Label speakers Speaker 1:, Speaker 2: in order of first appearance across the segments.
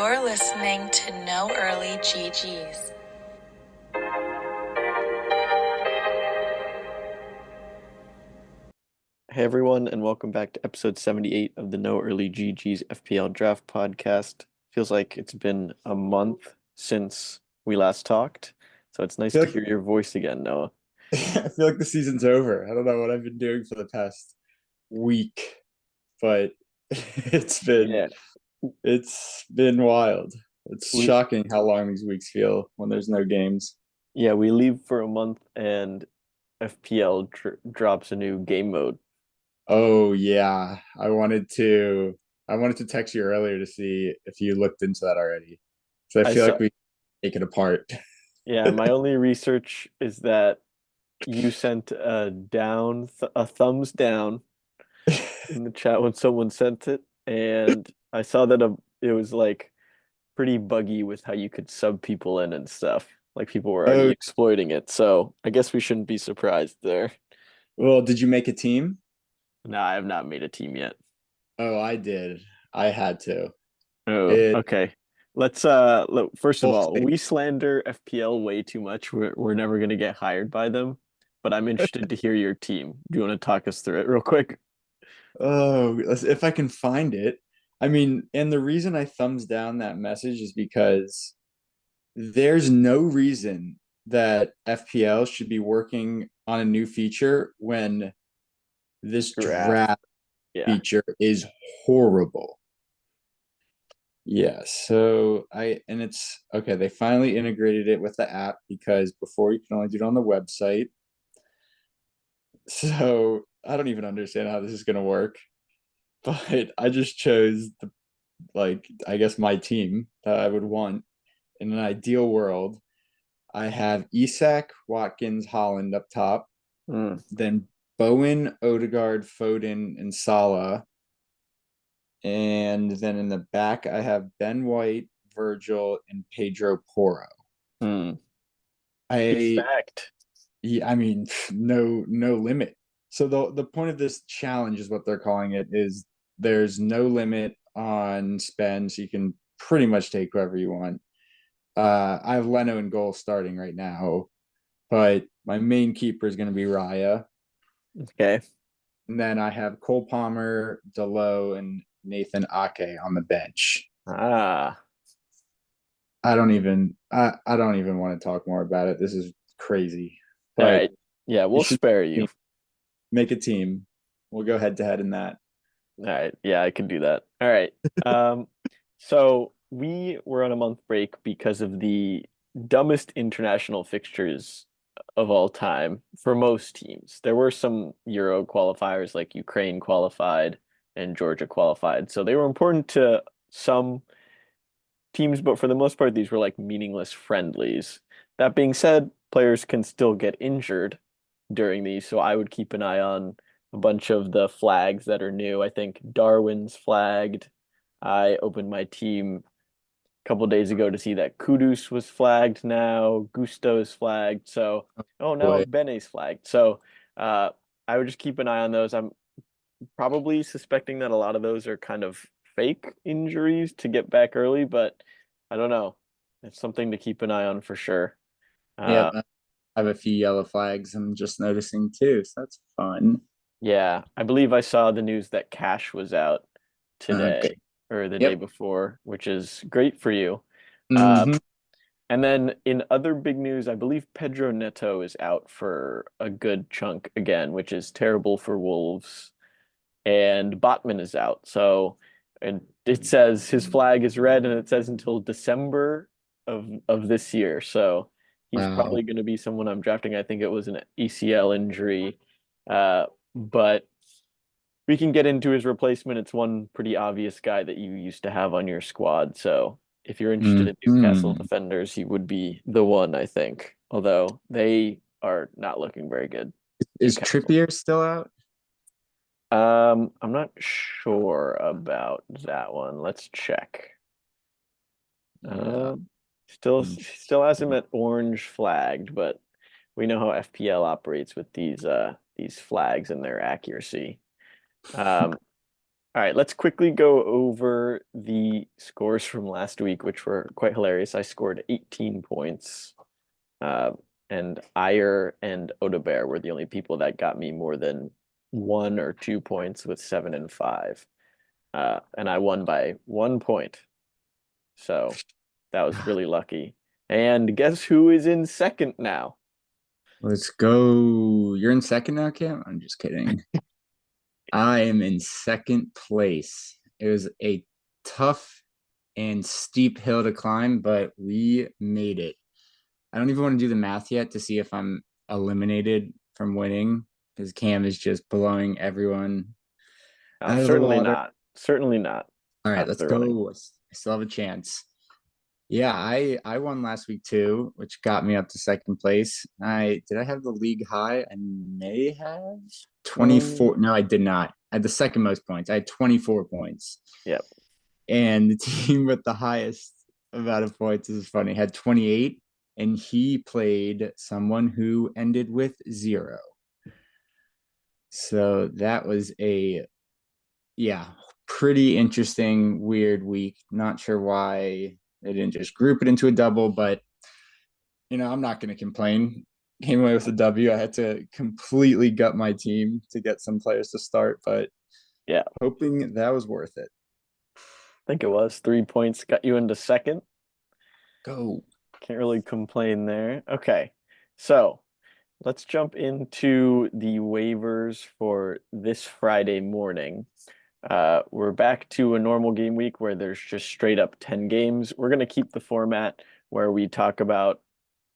Speaker 1: You're listening to No Early GGs.
Speaker 2: Hey everyone, and welcome back to episode 78 of the No Early GG's FPL Draft Podcast. Feels like it's been a month since we last talked, so it's nice
Speaker 3: feel
Speaker 2: to
Speaker 3: like
Speaker 2: hear your voice again, Noah.
Speaker 3: I feel like the season's over. I don't know what I've been doing for the past week, but it's been
Speaker 2: Yeah,
Speaker 3: it's been wild. It's
Speaker 2: we
Speaker 3: shocking how long these weeks feel when there's no games.
Speaker 2: yeah, we leave for a month and FPL drops a new game mode.
Speaker 3: Oh yeah, I wanted to text you earlier to see if you looked into that already. So I
Speaker 2: I
Speaker 3: feel
Speaker 2: saw,
Speaker 3: like we take it apart.
Speaker 2: yeah, my only research is that you sent a thumbs down in the chat when someone sent it, and I saw that it was like pretty buggy with how you could sub people in and stuff. Like people were already
Speaker 3: Oh,
Speaker 2: exploiting it. So I guess we shouldn't be surprised there.
Speaker 3: well, did you make a team?
Speaker 2: No, I have not made a team yet.
Speaker 3: Oh, I did. I had to.
Speaker 2: Oh,
Speaker 3: It
Speaker 2: okay. Let's first of
Speaker 3: well,
Speaker 2: all, we slander FPL way too much. We're never gonna get hired by them. But I'm interested to hear your team. Do you want to talk us through it real quick?
Speaker 3: if I can find it. I mean, and the reason I thumbs down that message is because there's no reason that FPL should be working on a new feature when this
Speaker 2: Draft.
Speaker 3: draft
Speaker 2: Yeah.
Speaker 3: feature is horrible. Yeah, so and it's okay, they finally integrated it with the app because before you can only do it on the website. So I don't even understand how this is gonna work, but I just chose I guess my team that I would want in an ideal world. I have Isak, Watkins, Holland up top,
Speaker 2: Mm,
Speaker 3: then Bowen, Odegaard, Foden, and Salah, and then in the back I have Ben White, Virgil, and Pedro Porro.
Speaker 2: mm. He's
Speaker 3: I
Speaker 2: stacked.
Speaker 3: yeah, I mean no limit. So the point of this challenge is what they're calling it is there's no limit on spend, so you can pretty much take whoever you want. I have Leno in goal starting right now, but my main keeper is going to be Raya.
Speaker 2: Okay.
Speaker 3: And then I have Cole Palmer, Delo, and Nathan Ake on the bench.
Speaker 2: Ah.
Speaker 3: I don't even want to talk more about it. This is crazy.
Speaker 2: All
Speaker 3: But
Speaker 2: right. Yeah,
Speaker 3: you
Speaker 2: we'll
Speaker 3: should
Speaker 2: spare you.
Speaker 3: make a team. We'll go head to head in that.
Speaker 2: All right. Yeah, I can do that. All right. Um, so we were on a month break because of the dumbest international fixtures of all time for most teams. There were some Euro qualifiers like Ukraine qualified and Georgia qualified. So they were important to some teams, but for the most part, these were like meaningless friendlies. That being said, players can still get injured during these, so I would keep an eye on a bunch of the flags that are new. I think Darwin's flagged. I opened my team a couple days ago to see that Kudus was flagged now, Gusto's flagged. So, oh, now
Speaker 3: Boy,
Speaker 2: Bene's flagged. So, uh, I would just keep an eye on those. I'm probably suspecting that a lot of those are kind of fake injuries to get back early, but I don't know. It's something to keep an eye on for sure.
Speaker 3: yep.
Speaker 2: Uh,
Speaker 3: I have a few yellow flags I'm just noticing too, so that's fun.
Speaker 2: yeah, I believe I saw the news that Cash was out
Speaker 3: Okay.
Speaker 2: today or the day
Speaker 3: Yep.
Speaker 2: before, which is great for you. Uh,
Speaker 3: Hmm.
Speaker 2: and then in other big news, I believe Pedro Neto is out for a good chunk again, which is terrible for Wolves. And Botman is out. So, and it says his flag is red, and it says until December of this year. So he's
Speaker 3: Wow.
Speaker 2: probably going to be someone I'm drafting. I think it was an ACL injury, but we can get into his replacement. It's one pretty obvious guy that you used to have on your squad. So if you're interested in Newcastle
Speaker 3: Hmm.
Speaker 2: defenders, he would be the one, I think. Although they are not looking very good.
Speaker 3: Is
Speaker 2: Newcastle.
Speaker 3: Trippier still out?
Speaker 2: I'm not sure about that one. Let's check.
Speaker 3: Yeah.
Speaker 2: Um, still has him
Speaker 3: Interesting.
Speaker 2: at orange flagged, but we know how FPL operates with these flags and their accuracy. Um, All right, let's quickly go over the scores from last week, which were quite hilarious. I scored 18 points, uh, and Ayer and Odebear were the only people that got me more than 1 or 2 points with 7 and 5. And I won by 1 point. So that was really lucky. And guess who is in second now?
Speaker 3: Let's go. You're in second now, Cam? I'm just kidding. I am in second place. It was a tough and steep hill to climb, but we made it. I don't even want to do the math yet to see if I'm eliminated from winning because Cam is just blowing everyone out of the
Speaker 2: Certainly
Speaker 3: water.
Speaker 2: not. Certainly not.
Speaker 3: All right, let's
Speaker 2: After winning.
Speaker 3: go. I still have a chance. Yeah, I won last week too, which got me up to second place. I have the league high? I may have 24. No, I did not. I had the second most points. I had 24 points.
Speaker 2: Yep.
Speaker 3: And the team with the highest amount of points is funny, had 28, and he played someone who ended with 0. So that was pretty interesting, weird week. Not sure why they didn't just group it into a double, but I'm not going to complain. Came away with a W. I had to completely gut my team to get some players to start, but
Speaker 2: yeah,
Speaker 3: hoping that was worth it.
Speaker 2: I think it was 3 points got you into second.
Speaker 3: Go.
Speaker 2: Can't really complain there. Okay, so let's jump into the waivers for this Friday morning. We're back to a normal game week where there's just straight up 10 games. We're going to keep the format where we talk about,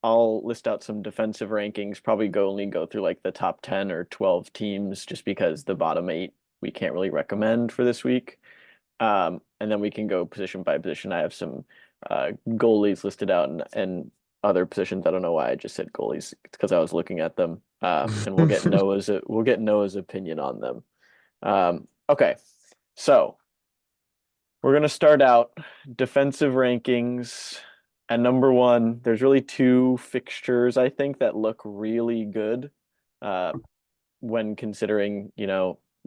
Speaker 2: I'll list out some defensive rankings, probably only go through like the top 10 or 12 teams just because the bottom 8 we can't really recommend for this week. And then we can go position by position. I have some goalies listed out and other positions. I don't know why I just said goalies. It's because I was looking at them. And we'll get Noah's opinion on them. Okay, so we're gonna start out defensive rankings. At number 1, there's really 2 fixtures I think that look really good when considering,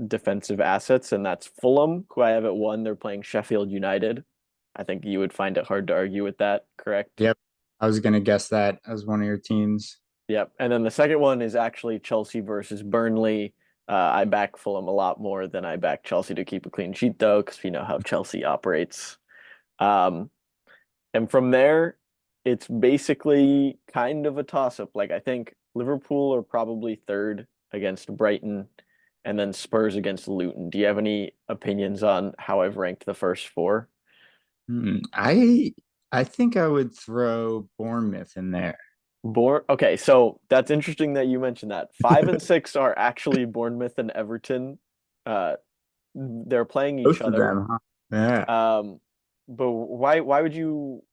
Speaker 2: defensive assets, and that's Fulham, who I have at 1. They're playing Sheffield United. I think you would find it hard to argue with that, correct?
Speaker 3: Yep. I was going to guess that as one of your teams.
Speaker 2: Yep. And then the second one is actually Chelsea versus Burnley. I back Fulham a lot more than I back Chelsea to keep a clean sheet, though, because we know how Chelsea operates. And from there, it's basically kind of a toss-up. Like, I think Liverpool are probably third against Brighton, and then Spurs against Luton. Do you have any opinions on how I've ranked the first 4?
Speaker 3: I think I would throw Bournemouth in there.
Speaker 2: Okay, so that's interesting that you mentioned that. 5 and 6 are actually Bournemouth and Everton. They're playing each
Speaker 3: Both of
Speaker 2: other.
Speaker 3: them, huh? Yeah.
Speaker 2: But why did you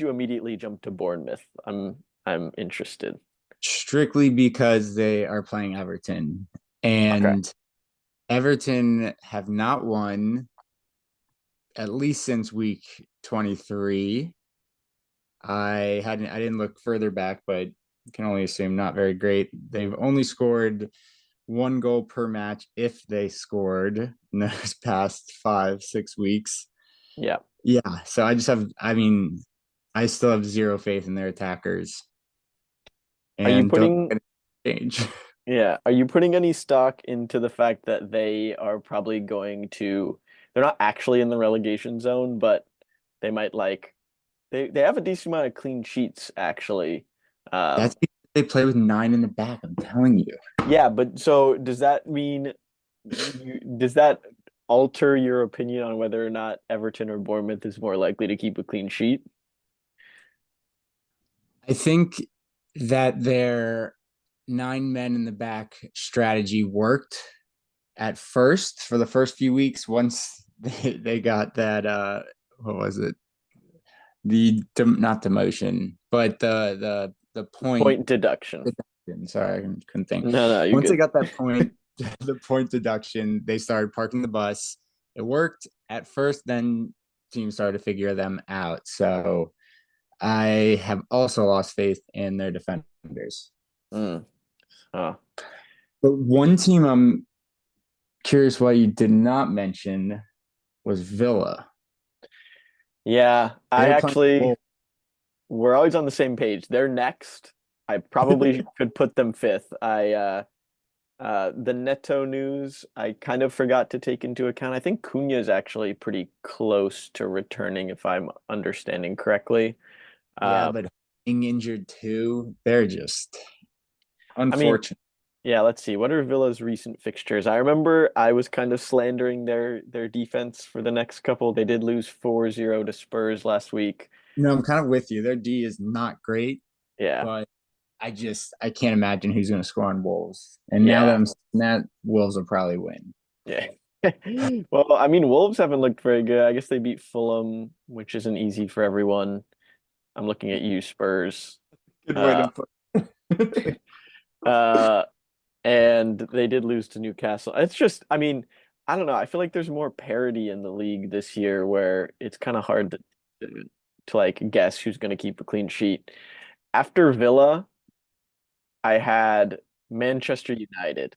Speaker 2: immediately jump to Bournemouth? I'm interested.
Speaker 3: Strictly because they are playing Everton. And Everton have not won at least since week 23. I didn't look further back, but can only assume not very great. They've only scored 1 goal per match if they scored in those past 5-6 weeks.
Speaker 2: Yeah.
Speaker 3: Yeah. So I still have 0 faith in their attackers.
Speaker 2: Are you
Speaker 3: And
Speaker 2: putting
Speaker 3: don't change.
Speaker 2: Yeah, are you putting any stock into the fact that they are probably they're not actually in the relegation zone, but they might they have a decent amount of clean sheets actually.
Speaker 3: That's because they play with 9 in the back, I'm telling you.
Speaker 2: Yeah, but so does that mean does that alter your opinion on whether or not Everton or Bournemouth is more likely to keep a clean sheet?
Speaker 3: I think that their 9 men in the back strategy worked at first for the first few weeks once they got that what was it, not demotion but the
Speaker 2: Point deduction.
Speaker 3: sorry, I couldn't think.
Speaker 2: No, you're
Speaker 3: Once they
Speaker 2: good.
Speaker 3: got that point the point deduction, they started parking the bus. It worked at first, then teams started to figure them out. So I have also lost faith in their defenders.
Speaker 2: Mm.
Speaker 3: But one team I'm curious why you did not mention was Villa.
Speaker 2: Yeah,
Speaker 3: They
Speaker 2: I
Speaker 3: were playing
Speaker 2: actually
Speaker 3: Wolves.
Speaker 2: we're always on the same page. They're next. I probably could put them fifth. The Neto news I kind of forgot to take into account. I think Cunha is actually pretty close to returning, if I'm understanding correctly.
Speaker 3: Yeah,
Speaker 2: Uh,
Speaker 3: but being injured too, they're just
Speaker 2: I mean,
Speaker 3: unfortunate.
Speaker 2: yeah, let's see. What are Villa's recent fixtures? I remember I was kind of slandering their defense for the next couple. They did lose 4-0 to Spurs last week.
Speaker 3: I'm kind of with you. Their D is not great,
Speaker 2: Yeah.
Speaker 3: but I can't imagine who's going to score on Wolves. And now that
Speaker 2: Yeah.
Speaker 3: I'm saying that, Wolves will probably win.
Speaker 2: Yeah. Well, I mean, Wolves haven't looked very good. I guess they beat Fulham, which isn't easy for everyone. I'm looking at you, Spurs.
Speaker 3: Good way
Speaker 2: Uh,
Speaker 3: to put.
Speaker 2: uh, and they did lose to Newcastle. It's just, I mean, I don't know. I feel like there's more parity in the league this year where it's kind of hard to like guess who's going to keep a clean sheet. After Villa, I had Manchester United.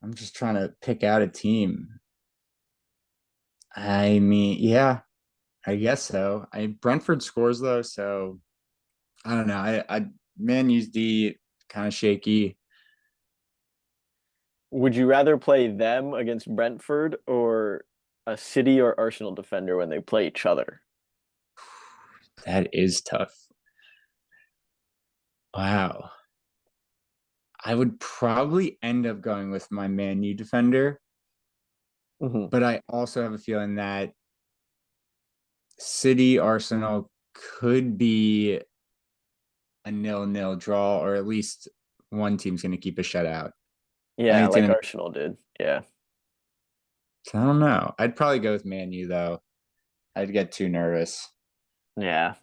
Speaker 3: I'm just trying to pick out a team. I mean, yeah, I guess so. Brentford scores though, so I don't know. I Man U's D kind of shaky.
Speaker 2: Would you rather play them against Brentford or a City or Arsenal defender when they play each other?
Speaker 3: That is tough. Wow. I would probably end up going with my Man U defender,
Speaker 2: Hmm.
Speaker 3: but I also have a feeling that City Arsenal could be a nil-nil draw, or at least one team's going to keep a shutout. I
Speaker 2: Yeah,
Speaker 3: think it's
Speaker 2: like
Speaker 3: going to.
Speaker 2: Arsenal did. Yeah.
Speaker 3: I don't know. I'd probably go with Man U though. I'd get too nervous.
Speaker 2: Yeah.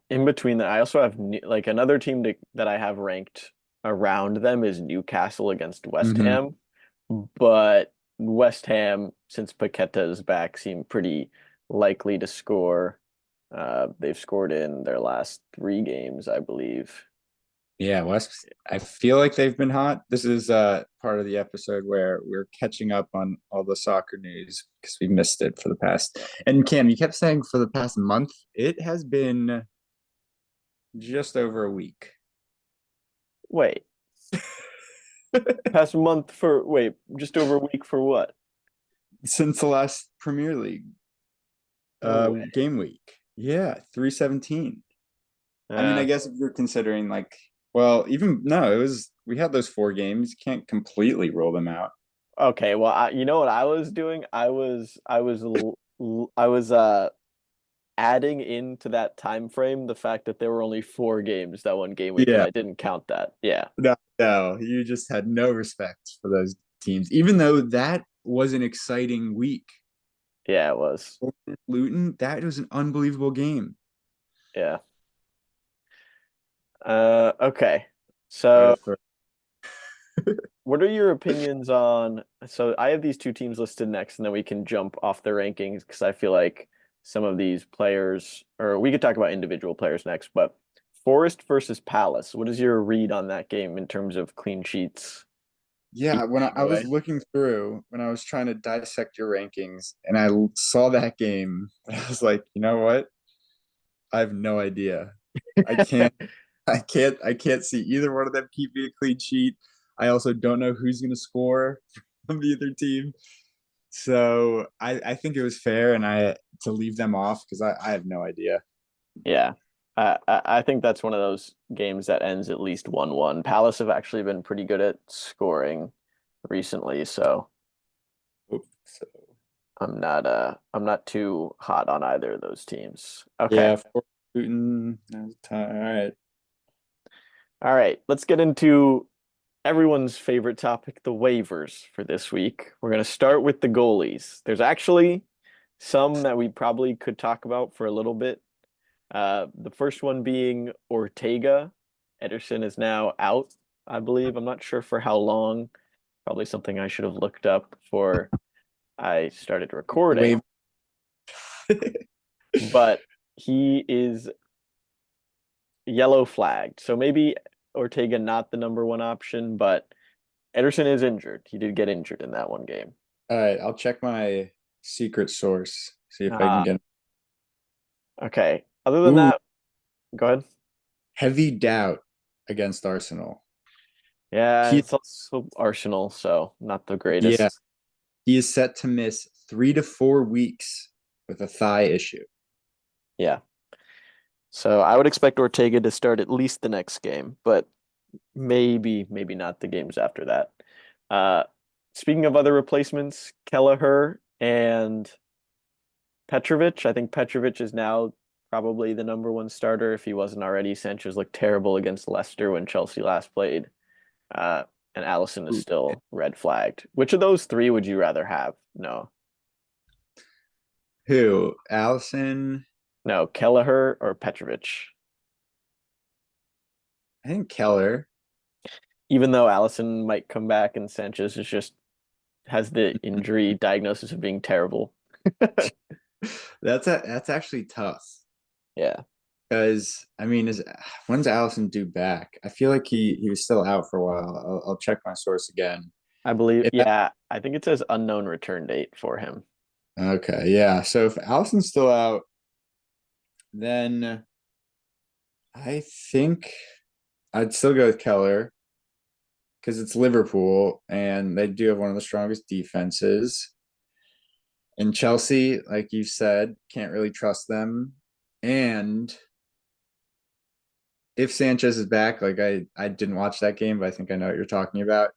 Speaker 2: In between that, I also have like another team that I have ranked around them is Newcastle against West
Speaker 3: Hmm.
Speaker 2: Ham, but West Ham, since Paqueta is back, seem pretty likely to score. They've scored in their last three games, I believe.
Speaker 3: Yeah, West. I feel like they've been hot. This is part of the episode where we're catching up on all the soccer news because we missed it for the past. And Cam, you kept saying for the past month. It has been just over a week.
Speaker 2: Wait, past month for wait, just over a week for what?
Speaker 3: Since the last Premier League
Speaker 2: No way.
Speaker 3: game week. Yeah, 317. I mean, I
Speaker 2: Uh,
Speaker 3: guess if you're considering like, well, even no, it was we had those four games. You can't completely roll them out.
Speaker 2: okay, well, you know what I was doing? I was adding into that time frame the fact that there were only four games that one game week, and
Speaker 3: Yeah,
Speaker 2: I didn't count that. Yeah,
Speaker 3: no, you just had no respect for those teams, even though that was an exciting week.
Speaker 2: yeah, it was.
Speaker 3: Luton, that was an unbelievable game.
Speaker 2: Yeah. Okay.
Speaker 3: Sorry
Speaker 2: So,
Speaker 3: to throw.
Speaker 2: what are your opinions on? So, I have these two teams listed next, and then we can jump off the rankings because I feel like some of these players, or we could talk about individual players next, but Forest versus Palace. What is your read on that game in terms of clean sheets?
Speaker 3: Yeah, when I was
Speaker 2: Away.
Speaker 3: looking through, when I was trying to dissect your rankings, and saw that game, I was like, you know what? I have no idea. I can't I can't see either one of them keeping a clean sheet. I also don't know who's going to score from the other team. So I think it was fair and I to leave them off because I have no idea.
Speaker 2: Yeah. I think that's one of those games that ends at least 1-1. Palace have actually been pretty good at scoring recently, so
Speaker 3: So
Speaker 2: I'm not too hot on either of those teams. Okay.
Speaker 3: yeah, for Putin. All right.
Speaker 2: All right, let's get into everyone's favorite topic, the waivers for this week. We're going to start with the goalies. There's actually some that we probably could talk about for a little bit. The first one being Ortega. Ederson is now out, I believe. I'm not sure for how long. Probably something I should have looked up before I started recording.
Speaker 3: Wave.
Speaker 2: But he is yellow flagged. So maybe Ortega not the number one option, but Ederson is injured. He did get injured in that one game.
Speaker 3: All right, I'll check my secret source, see if I can
Speaker 2: Uh,
Speaker 3: get.
Speaker 2: okay. Other than
Speaker 3: Ooh,
Speaker 2: that, go ahead.
Speaker 3: heavy doubt against Arsenal.
Speaker 2: Yeah,
Speaker 3: He,
Speaker 2: it's also Arsenal, so not the
Speaker 3: yeah,
Speaker 2: greatest.
Speaker 3: he is set to miss 3 to 4 weeks with a thigh issue.
Speaker 2: Yeah. So I would expect Ortega to start at least the next game, but maybe not the games after that. Uh, Speaking of other replacements, Kelleher and Petrovic. I think Petrovic is now probably the number one starter if he wasn't already. Sanchez looked terrible against Leicester when Chelsea last played. Uh, and Allison is
Speaker 3: Ooh.
Speaker 2: still red flagged. Which of those three would you rather have? No.
Speaker 3: Who? Allison?
Speaker 2: No, Kelleher or Petrovic.
Speaker 3: I think Keller.
Speaker 2: Even though Allison might come back and Sanchez is just has the injury diagnosis of being terrible.
Speaker 3: That's actually tough
Speaker 2: Yeah,
Speaker 3: because I mean, is when's Allison due back? I feel like he was still out for a while. I'll check my source again.
Speaker 2: I believe.
Speaker 3: If
Speaker 2: Yeah, I think it says unknown return date for him.
Speaker 3: okay, yeah. So if Allison's still out, then I think I'd still go with Keller because it's Liverpool and they do have one of the strongest defenses. And Chelsea, like you said, can't really trust them. And if Sanchez is back, like I didn't watch that game, but I think I know what you're talking about.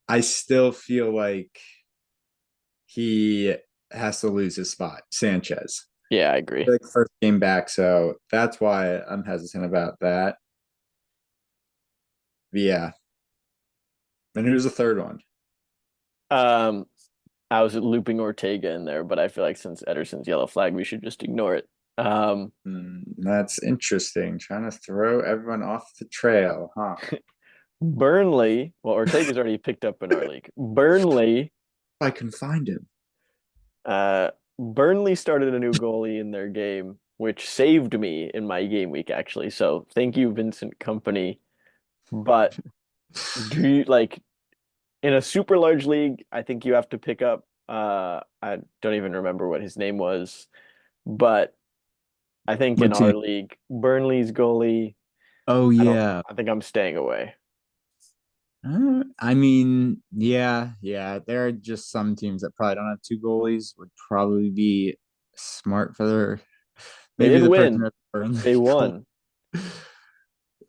Speaker 3: I still feel like he has to lose his spot, Sanchez.
Speaker 2: Yeah, I agree.
Speaker 3: Like first game back, so that's why I'm hesitant about that. But yeah. And who's the third one?
Speaker 2: Um, I was looping Ortega in there, but I feel like since Ederson's yellow flag, we should just ignore it.
Speaker 3: That's interesting. Trying to throw everyone off the trail, huh?
Speaker 2: Burnley. Well, Ortega's already picked up in our league.
Speaker 3: I can find him.
Speaker 2: Burnley started a new goalie in their game, which saved me in my game week actually. So thank you, Vincent Company. But do you like in a super large league? I think you have to pick up. I don't even remember what his name was, but I think in
Speaker 3: What team?
Speaker 2: our league, Burnley's goalie.
Speaker 3: Oh
Speaker 2: I don't.
Speaker 3: yeah.
Speaker 2: I think I'm staying away.
Speaker 3: I mean, yeah. There are just some teams that probably don't have two goalies. Would probably be smart for their
Speaker 2: They
Speaker 3: maybe
Speaker 2: did
Speaker 3: the person
Speaker 2: win.
Speaker 3: that burned
Speaker 2: They
Speaker 3: the goal.
Speaker 2: won.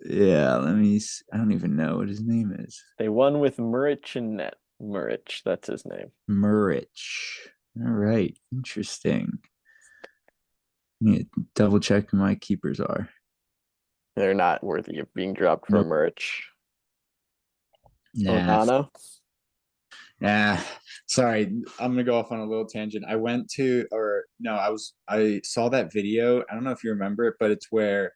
Speaker 3: Yeah, let me. I don't even know what his name is.
Speaker 2: They won with Muric and net. Muric, that's his name.
Speaker 3: Murich. All right, interesting. Need to double check who my keepers are.
Speaker 2: They're not worthy of being dropped for
Speaker 3: Nope.
Speaker 2: Muric.
Speaker 3: Nah,
Speaker 2: Onana.
Speaker 3: nah. Sorry, I'm gonna go off on a little tangent. I went to, or no, I saw that video. I don't know if you remember it, but it's where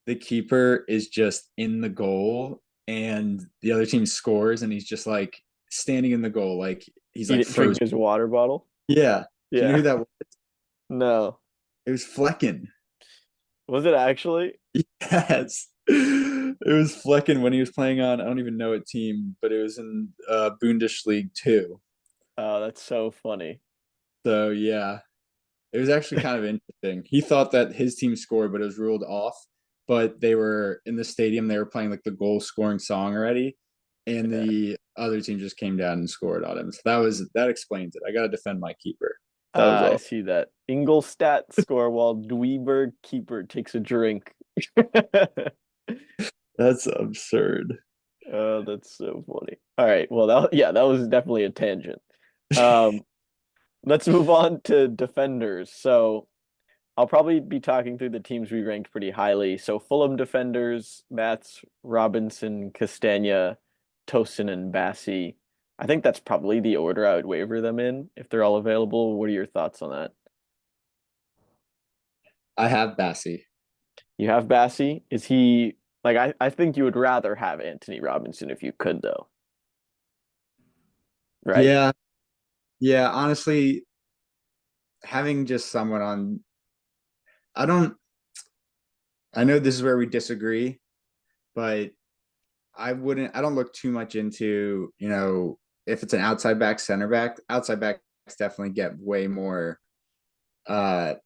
Speaker 3: the keeper is just in the goal and the other team scores and he's just like standing in the goal, like he's
Speaker 2: He
Speaker 3: like
Speaker 2: didn't drink
Speaker 3: frozen.
Speaker 2: his water bottle.
Speaker 3: Yeah. Do you know
Speaker 2: Yeah.
Speaker 3: who that was?
Speaker 2: No.
Speaker 3: It was Flecken.
Speaker 2: Was it actually?
Speaker 3: Yes. It was Flecken when he was playing on, I don't even know what team, but it was in Bundesliga 2.
Speaker 2: Oh, that's so funny.
Speaker 3: So yeah, it was actually kind of interesting. He thought that his team scored, but it was ruled off. But they were in the stadium, they were playing like the goal scoring song already, and
Speaker 2: Yeah.
Speaker 3: the other team just came down and scored on him. So that explains it. I gotta defend my keeper. That was
Speaker 2: I
Speaker 3: all.
Speaker 2: see that. Ingolstadt score while Dweeberg keeper takes a drink.
Speaker 3: That's absurd.
Speaker 2: Oh, that's so funny. All right. Well, that was definitely a tangent. Um, let's move on to defenders. So I'll probably be talking through the teams we ranked pretty highly. So Fulham defenders, that's Robinson, Castagna, Tosin, and Bassi. I think that's probably the order I would waiver them in if they're all available. What are your thoughts on that?
Speaker 3: I have Bassi.
Speaker 2: You have Bassi. Is he like I think you would rather have Anthony Robinson if you could though, right?
Speaker 3: Yeah, yeah. Honestly, having just someone on, I don't. I know this is where we disagree, but I wouldn't. I don't look too much into if it's an outside back, center back, outside backs definitely get way more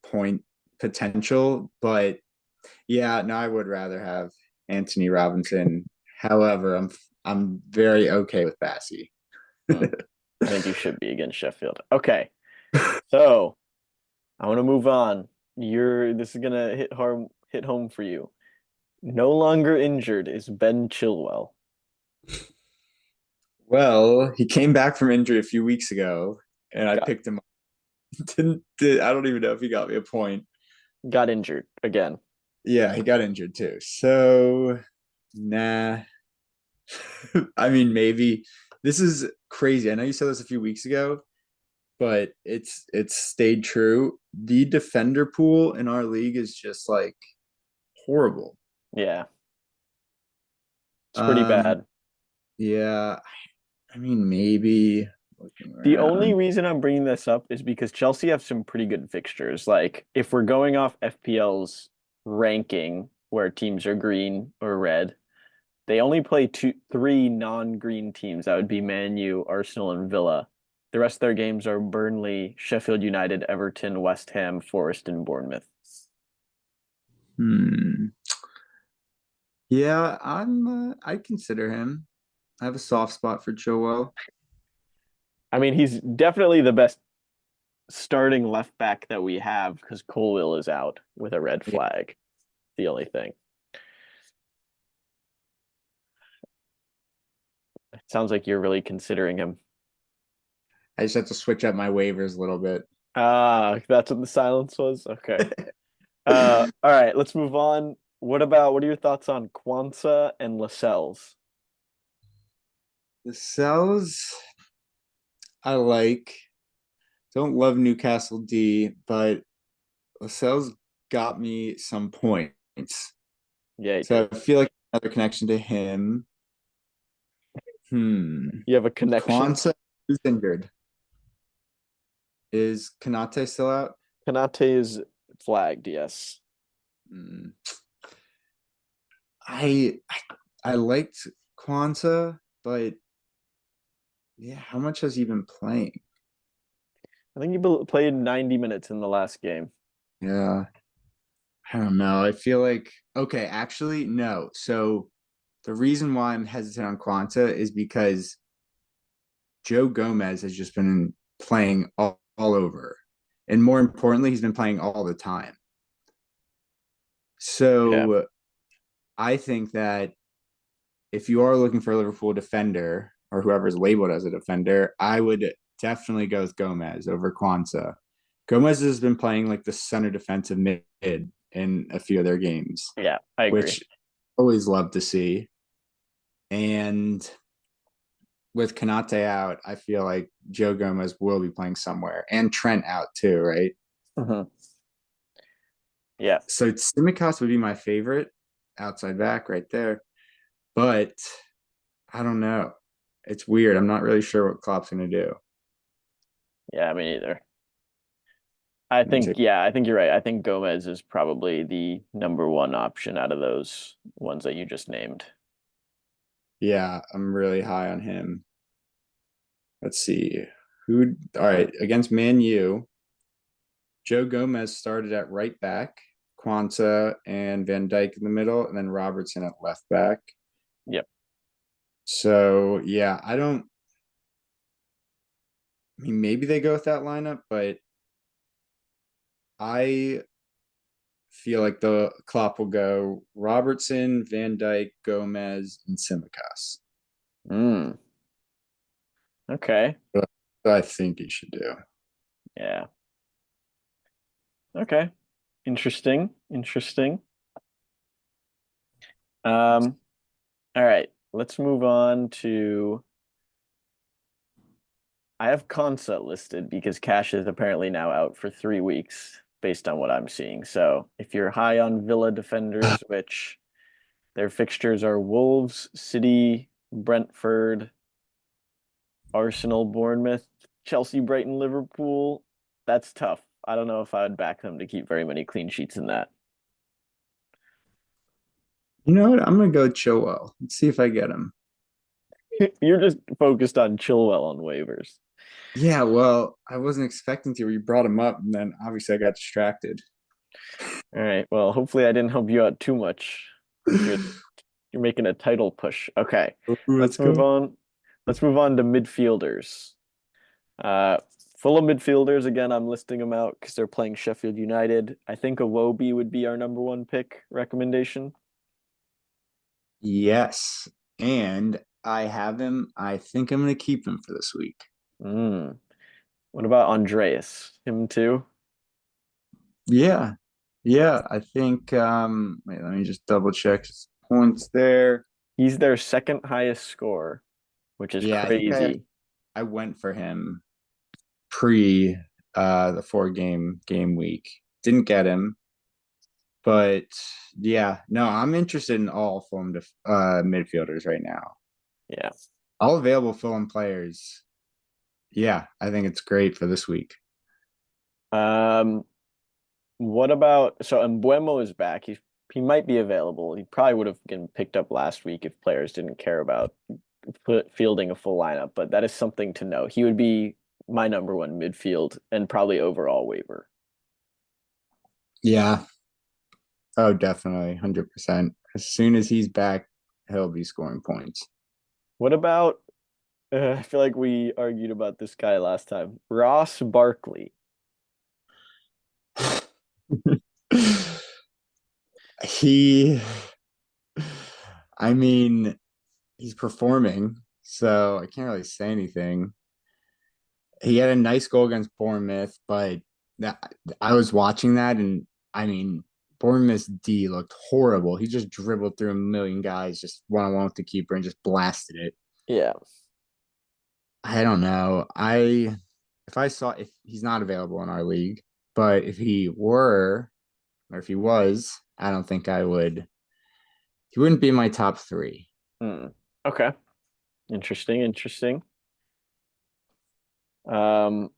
Speaker 3: point potential. But yeah, no, I would rather have Anthony Robinson. However, I'm very okay with Bassie.
Speaker 2: Hmm. I think you should be against Sheffield. Okay, so I want to move on. This is gonna hit home for you. No longer injured is Ben Chilwell.
Speaker 3: Well, he came back from injury a few weeks ago, and I
Speaker 2: Got
Speaker 3: picked him up. I don't even know if he got me a point.
Speaker 2: got injured again.
Speaker 3: Yeah, he got injured too. So, nah. I mean, maybe this is crazy. I know you said this a few weeks ago, but it's stayed true. The defender pool in our league is just like horrible.
Speaker 2: Yeah, it's pretty
Speaker 3: Um,
Speaker 2: bad.
Speaker 3: yeah, I mean, maybe looking
Speaker 2: The only
Speaker 3: around.
Speaker 2: reason I'm bringing this up is because Chelsea have some pretty good fixtures. Like if we're going off FPL's ranking where teams are green or red, they only play three non-green teams. That would be Man U, Arsenal, and Villa. The rest of their games are Burnley, Sheffield United, Everton, West Ham, Forest, and Bournemouth.
Speaker 3: Hmm. Yeah, I'd consider him. I have a soft spot for Chilwell.
Speaker 2: I mean, he's definitely the best starting left back that we have because Colwill is out with a red
Speaker 3: Yeah,
Speaker 2: flag. The only thing. It sounds like you're really considering him.
Speaker 3: I just have to switch up my waivers a little bit.
Speaker 2: Ah, that's what the silence was. Okay. All right, let's move on. What are your thoughts on Kwanzaa and Lascelles?
Speaker 3: The cells I like. Don't love Newcastle D, but Lascelles got me some points.
Speaker 2: Yeah, he
Speaker 3: So
Speaker 2: did.
Speaker 3: I feel like another connection to him.
Speaker 2: You have a connection.
Speaker 3: Kwanzaa is injured. Is Kanate still out?
Speaker 2: Kanate is flagged, yes.
Speaker 3: Hmm. I liked Kwanzaa, but yeah, how much has he been playing?
Speaker 2: I think he played 90 minutes in the last game.
Speaker 3: Yeah, I don't know. I feel like okay, actually, no. So the reason why I'm hesitant on Quanta is because Joe Gomez has just been playing all over. And more importantly, he's been playing all the time.
Speaker 2: Yeah.
Speaker 3: So I think that if you are looking for a Liverpool defender or whoever's labeled as a defender, I would definitely go with Gomez over Quanta. Gomez has been playing like the center defensive mid in a few of their games,
Speaker 2: Yeah, I agree.
Speaker 3: which I always love to see. And with Kanate out, I feel like Joe Gomez will be playing somewhere, and Trent out too, right?
Speaker 2: Hmm. Yeah.
Speaker 3: So Tsimikas would be my favorite outside back right there, but I don't know. It's weird. I'm not really sure what Klopp's going to do.
Speaker 2: Yeah, me neither. I think you're right. I think Gomez is probably the number one option out of those ones that you just named.
Speaker 3: Yeah, I'm really high on him. Let's see. Who? All right, against Man U, Joe Gomez started at right back, Quanta and Van Dyke in the middle, and then Robertson at left back.
Speaker 2: Yep.
Speaker 3: So yeah, I don't. I mean, maybe they go with that lineup, but I feel like the Klopp will go Robertson, Van Dyke, Gomez, and Simicas.
Speaker 2: Mm, okay.
Speaker 3: But I think he should do.
Speaker 2: Yeah. Okay. Interesting. Interesting. Um, all right. Let's move on to I have Consa listed because Cash is apparently now out for 3 weeks based on what I'm seeing. So if you're high on Villa defenders, which their fixtures are Wolves, City, Brentford, Arsenal, Bournemouth, Chelsea, Brighton, Liverpool, that's tough. I don't know if I would back them to keep very many clean sheets in that.
Speaker 3: You know what? I'm gonna go Chilwell. Let's see if I get him.
Speaker 2: You're just focused on Chilwell on waivers.
Speaker 3: Yeah, well, I wasn't expecting to. You brought him up, and then obviously I got distracted.
Speaker 2: All right. Well, hopefully I didn't help you out too much since you're making a title push. Okay.
Speaker 3: Ooh, let's
Speaker 2: Let's move
Speaker 3: go.
Speaker 2: on. Let's move on to midfielders. Uh, full of midfielders again. I'm listing them out because they're playing Sheffield United. I think Iwobi would be our number one pick recommendation.
Speaker 3: Yes, and I have him. I think I'm going to keep him for this week.
Speaker 2: Mm. What about Andreas? Him too?
Speaker 3: Yeah, yeah. I think. Wait, let me just double check his points there.
Speaker 2: He's their second highest score, which is
Speaker 3: Yeah, I think
Speaker 2: crazy.
Speaker 3: I went for him pre the game week. Didn't get him, but yeah, no, I'm interested in all Fulham midfielders right now.
Speaker 2: Yeah.
Speaker 3: All available Fulham players. Yeah, I think it's great for this week.
Speaker 2: Um, what about so Embuemo is back. He might be available. He probably would have been picked up last week if players didn't care about fielding a full lineup, but that is something to know. He would be my number one midfield and probably overall waiver.
Speaker 3: Yeah. Oh, definitely, 100%. As soon as he's back, he'll be scoring points.
Speaker 2: What about I feel like we argued about this guy last time. Ross Barkley.
Speaker 3: He, I mean, he's performing, so I can't really say anything. He had a nice goal against Bournemouth, but that I was watching that, and I mean, Bournemouth's D looked horrible. He just dribbled through a million guys, just one on one with the keeper, and just blasted it.
Speaker 2: Yeah.
Speaker 3: I don't know. If he's not available in our league, but if he were, or if he was, I don't think I would. He wouldn't be in my top three.
Speaker 2: Hmm. Okay. Interesting, interesting. Um,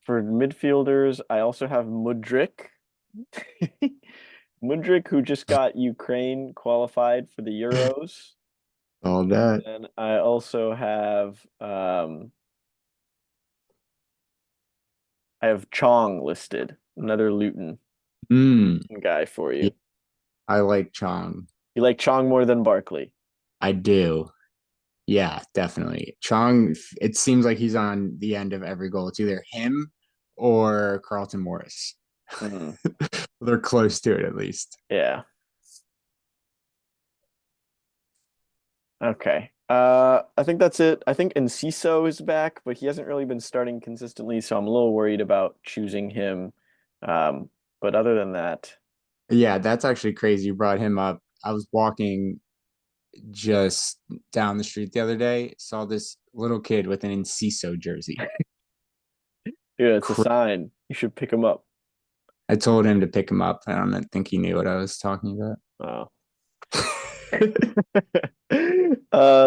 Speaker 2: for midfielders, I also have Mudryk. Mudryk, who just got Ukraine qualified for the Euros.
Speaker 3: All that.
Speaker 2: And I also I have Chong listed, another Luton
Speaker 3: Mm,
Speaker 2: guy for
Speaker 3: yeah,
Speaker 2: you.
Speaker 3: I like Chong.
Speaker 2: You like Chong more than Barkley?
Speaker 3: I do. Yeah, definitely. Chong, it seems like he's on the end of every goal. It's either him or Carlton Morris.
Speaker 2: Mhm.
Speaker 3: They're close to it at least.
Speaker 2: Yeah. Okay. I think that's it. I think Enciso is back, but he hasn't really been starting consistently, so I'm a little worried about choosing him. But other than that,
Speaker 3: Yeah, that's actually crazy. You brought him up. I was walking just down the street the other day, saw this little kid with an Enciso jersey.
Speaker 2: yeah, it's a
Speaker 3: Cra-
Speaker 2: sign. You should pick him up.
Speaker 3: I told him to pick him up. I don't think he knew what I was talking about.
Speaker 2: Oh.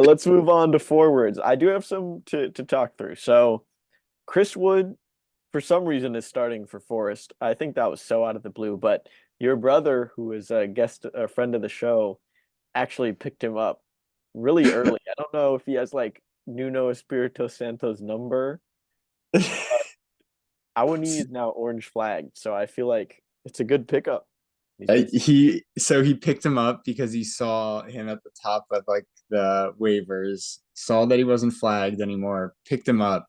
Speaker 2: Let's move on to forwards. I do have some to talk through. So Chris Wood, for some reason, is starting for Forest. I think that was so out of the blue, but your brother, who is a friend of the show, actually picked him up really early. I don't know if he has like Nuno Espirito Santo's number. Awani is now orange flagged, so I feel like it's a good pickup. He's been
Speaker 3: He picked him up because he saw him at the top of like the waivers, saw that he wasn't flagged anymore, picked him up,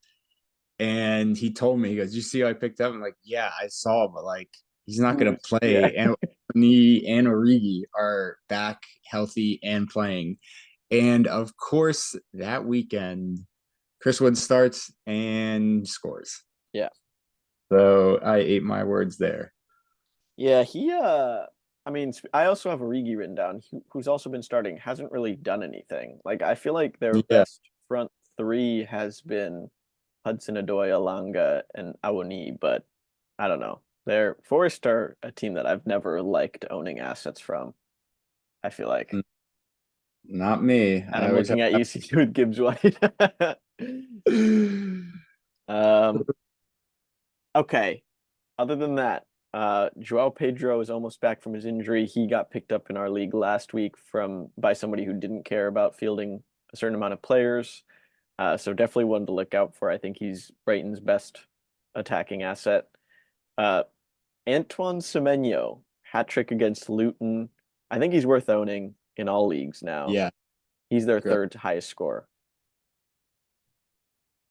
Speaker 3: and he told me, he goes, "You see who I picked up?" I'm like, "Yeah, I saw, but like he's not gonna
Speaker 2: yeah.
Speaker 3: play." And me and Origi are back healthy and playing. And of course, that weekend, Chris Wood starts and scores.
Speaker 2: Yeah.
Speaker 3: So I ate my words there.
Speaker 2: Yeah, I mean, I also have Origi written down, who's also been starting, hasn't really done anything. Like I feel like their
Speaker 3: Yeah.
Speaker 2: best front three has been Hudson-Odoi, Alanga, and Awani, but I don't know. They're Forest are a team that I've never liked owning assets from, I feel like.
Speaker 3: Not me.
Speaker 2: And
Speaker 3: I
Speaker 2: I'm
Speaker 3: always
Speaker 2: looking at UC with Gibbs White.
Speaker 3: have
Speaker 2: Um, okay. Other than that, Joao Pedro is almost back from his injury. He got picked up in our league last week by somebody who didn't care about fielding a certain amount of players. So definitely one to look out for. I think he's Brighton's best attacking asset. Uh, Antoine Semenyo, hat trick against Luton. I think he's worth owning in all leagues now.
Speaker 3: Yeah,
Speaker 2: He's their
Speaker 3: great.
Speaker 2: third highest score.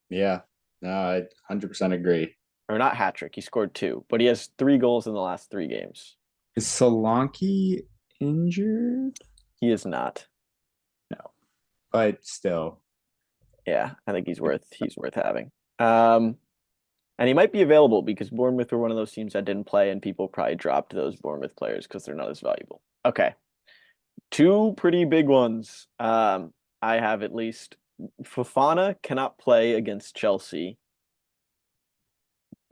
Speaker 3: Yeah, no, I 100% agree.
Speaker 2: Or not hat trick, he scored two, but he has 3 goals in the last 3 games.
Speaker 3: Is Solanke injured?
Speaker 2: He is not.
Speaker 3: No, but still.
Speaker 2: Yeah, I think he's worth having. And he might be available because Bournemouth were one of those teams that didn't play, and people probably dropped those Bournemouth players because they're not as valuable. Okay, 2 pretty big ones. I have at least Fofana cannot play against Chelsea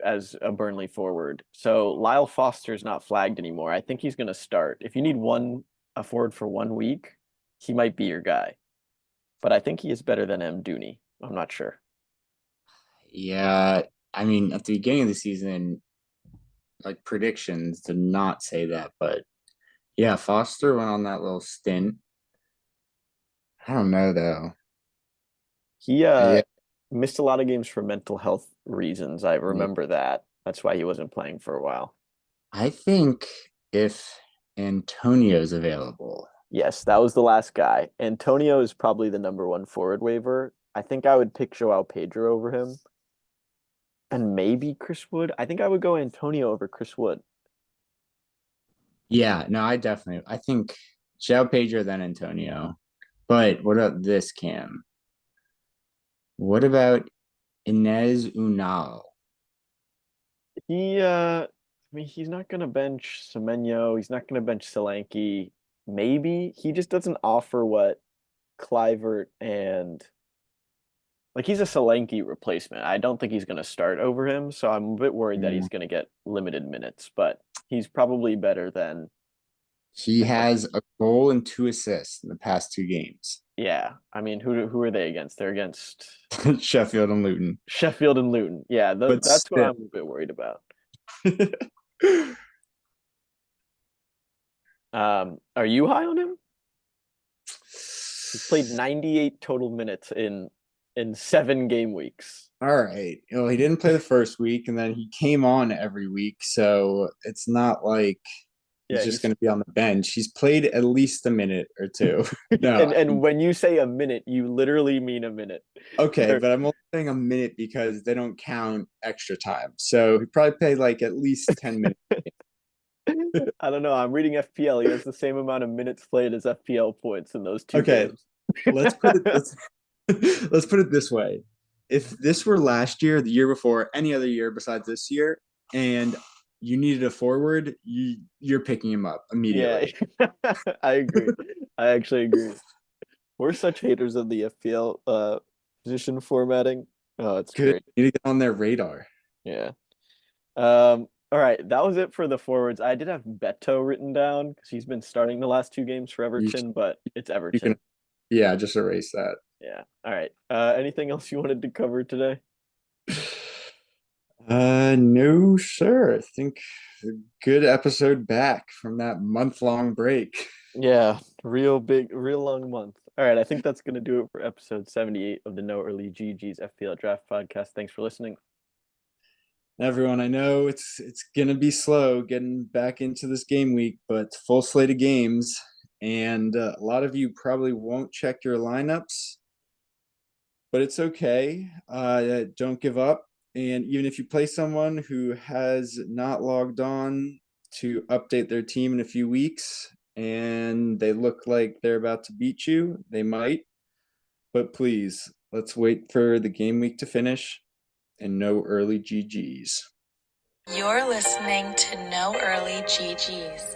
Speaker 2: as a Burnley forward. So Lyle Foster's not flagged anymore. I think he's going to start. If you need a forward for 1 week, he might be your guy. But I think he is better than M. Dooney. I'm not sure.
Speaker 3: Yeah, I mean, at the beginning of the season, like predictions did not say that, but yeah, Foster went on that little stint. I don't know though.
Speaker 2: He
Speaker 3: Yeah,
Speaker 2: missed a lot of games for mental health reasons. I remember that. That's why he wasn't playing for a while.
Speaker 3: I think if Antonio's available,
Speaker 2: Yes, that was the last guy. Antonio is probably the number 1 forward waiver. I think I would pick Joao Pedro over him. And maybe Chris Wood. I think I would go Antonio over Chris Wood.
Speaker 3: yeah, no, I think João Pedro then Antonio. But what about this, Cam? What about Inez Unal?
Speaker 2: I mean, he's not gonna bench Semenyo. He's not gonna bench Solanke. Maybe he just doesn't offer what Clivert and like he's a Solanke replacement. I don't think he's gonna start over him, so I'm a bit worried that he's gonna get limited minutes, but he's probably better than
Speaker 3: He has a goal and 2 assists in the past 2 games.
Speaker 2: yeah. I mean, who are they against? They're against
Speaker 3: Sheffield and Luton.
Speaker 2: Sheffield and Luton. Yeah,
Speaker 3: But
Speaker 2: that's what
Speaker 3: still.
Speaker 2: I'm a bit worried about. Are you high on him? He's played 98 total minutes in 7 game weeks.
Speaker 3: All right. Well, he didn't play the first week, and then he came on every week, so it's not like he's
Speaker 2: Yeah,
Speaker 3: just going to be on the bench. He's played at least a minute or two. No,
Speaker 2: and when you say a minute, you literally mean a minute.
Speaker 3: okay, but I'm only saying a minute because they don't count extra time. So he probably played like at least 10 minutes.
Speaker 2: I don't know. I'm reading FPL. He has the same amount of minutes played as FPL points in those 2
Speaker 3: Okay,
Speaker 2: games.
Speaker 3: let's put it this way. If this were last year, the year before, any other year besides this year, and you needed a forward, you're picking him up immediately.
Speaker 2: Yeah, I agree. I actually agree. We're such haters of the FPL position formatting. Oh, it's
Speaker 3: Good.
Speaker 2: great.
Speaker 3: You need to get on their radar.
Speaker 2: Yeah. All right, that was it for the forwards. I did have Beto written down because he's been starting the last 2 games for Everton, but it's
Speaker 3: You
Speaker 2: Everton.
Speaker 3: can, yeah, just erase that.
Speaker 2: Yeah. All right. Anything else you wanted to cover today?
Speaker 3: No, sir. I think a good episode back from that month-long break.
Speaker 2: Yeah, real big, real long month. All right, I think that's gonna do it for episode 78 of the No Early GG's FPL Draft Podcast. Thanks for listening.
Speaker 3: Everyone, I know it's gonna be slow getting back into this game week, but full slate of games, and a lot of you probably won't check your lineups, but it's okay. Don't give up, and even if you play someone who has not logged on to update their team in a few weeks, and they look like they're about to beat you, they might. But please, let's wait for the game week to finish and no early GGs.
Speaker 1: You're listening to No Early GGs.